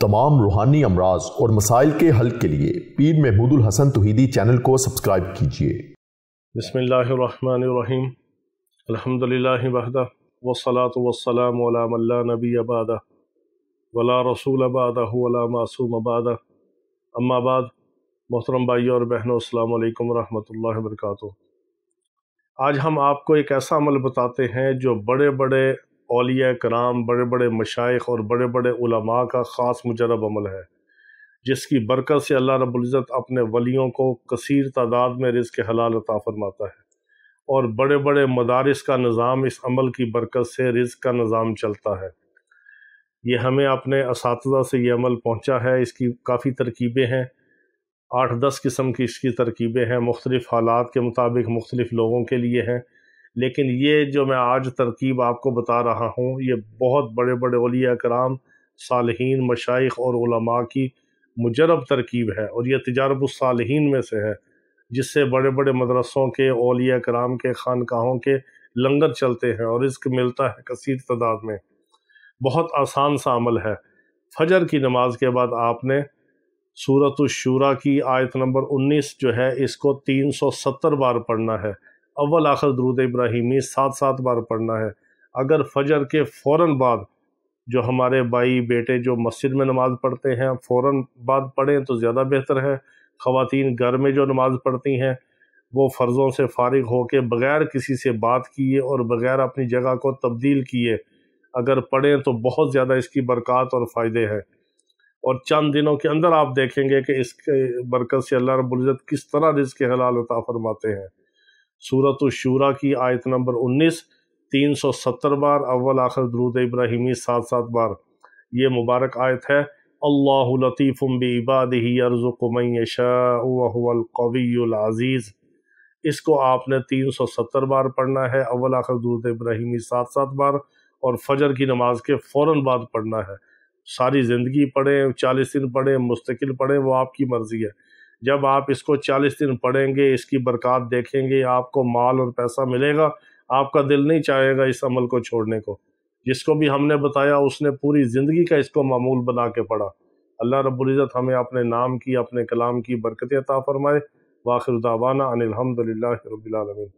तमाम रूहानी अमराज और मसाइल के हल के लिए पीर महमूद उल हसन तौहीदी चैनल को सब्सक्राइब कीजिए। बिस्मिल्लाहिर्रहमानिर्रहीम। अल्हम्दुलिल्लाहि वहदा वस्सलातु वस्सलामु अला मन ला नबिय्य बअदा वला रसूल बअदहु वला मासूम बअदा। अम्मा बाद, मोहतरम भाइयों और बहनों, अस्सलामु अलैकुम वरहमतुल्लाहि वबरकातुहू। आज हम आपको एक ऐसा अमल बताते हैं जो बड़े बड़े औलिया कराम, बड़े बड़े मशाइख और बड़े बड़े उलमा का ख़ास मुजरब अमल है, जिसकी बरकत से अल्लाह रब्बुल इज़्ज़त अपने वलियों को कसीर तादाद में रिज़्क़ हलाल अता फरमाता है। और बड़े बड़े मदारिस का निज़ाम इस अमल की बरकत से रिज़्क़ का निज़ाम चलता है। ये हमें अपने असातिज़ा से ये अमल पहुँचा है। इसकी काफ़ी तरकीबें हैं, 8-10 किस्म की इसकी तरकीबें हैं, मुख्तलिफ़ हालात के मुताबिक मुख्तलिफ़ लोगों के लिए हैं। लेकिन ये जो मैं आज तरकीब आपको बता रहा हूँ, ये बहुत बड़े बड़े औलिया कराम, सालिहीन, मशाइख और उलमा की मुजरब तरकीब है, और ये तिजारतुस सालिहीन में से है, जिससे बड़े बड़े मदरसों के, औलिया कराम के, खानकाहों के लंगर चलते हैं और रिज़्क़ मिलता है कसीर तादाद में। बहुत आसान सा अमल है। फजर की नमाज के बाद आपने सूरतुश शूरा की आयत नंबर 19 जो है, इसको 370 बार पढ़ना है। अव्वल आखिर दुरूद इब्राहिमी 7-7 बार पढ़ना है। अगर फजर के फ़ौरन बाद जो हमारे भाई बेटे जो मस्जिद में नमाज़ पढ़ते हैं, फ़ौरन बाद पढ़ें तो ज़्यादा बेहतर है। ख़वातीन घर में जो नमाज़ पढ़ती हैं, वो फ़र्ज़ों से फ़ारिग होकर बग़ैर किसी से बात किए और बग़ैर अपनी जगह को तब्दील किए अगर पढ़ें तो बहुत ज़्यादा इसकी बरक़ात और फ़ायदे हैं। और चंद दिनों के अंदर आप देखेंगे कि इसके बरकत से अल्लाह रब्बुल इज़्ज़त किस तरह रिज़्क़ हलाल अता फरमाते हैं। सूरतुश शूरा की आयत नंबर 19 370 बार, अव्वल आखिर दुरूद इब्राहिमी 7-7 बार। ये मुबारक आयत है। अल्लाहु लतीफ़ुम बिइबादिही यर्ज़ुक़ु मन यशाअ व हुवल क़वियुल अज़ीज़। इसको आपने 370 बार पढ़ना है, अव्वल आखिर दुरूद इब्राहिमी 7-7 बार, और फजर की नमाज के फ़ौरन बाद पढ़ना है। सारी ज़िंदगी पढ़ें, 40 दिन पढ़ें, मुस्तकिल पढ़ें, वो आपकी मर्ज़ी है। जब आप इसको 40 दिन पढ़ेंगे, इसकी बरक़ात देखेंगे, आपको माल और पैसा मिलेगा, आपका दिल नहीं चाहेगा इस अमल को छोड़ने को। जिसको भी हमने बताया उसने पूरी ज़िंदगी का इसको मामूल बना के पढ़ा। अल्लाह रब्बुल इज़्ज़त हमें अपने नाम की, अपने कलाम की बरकतें अता फ़रमाए। वाखिर दावाना अनिल हम्दुलिल्लाहि रब्बिल आलमीन।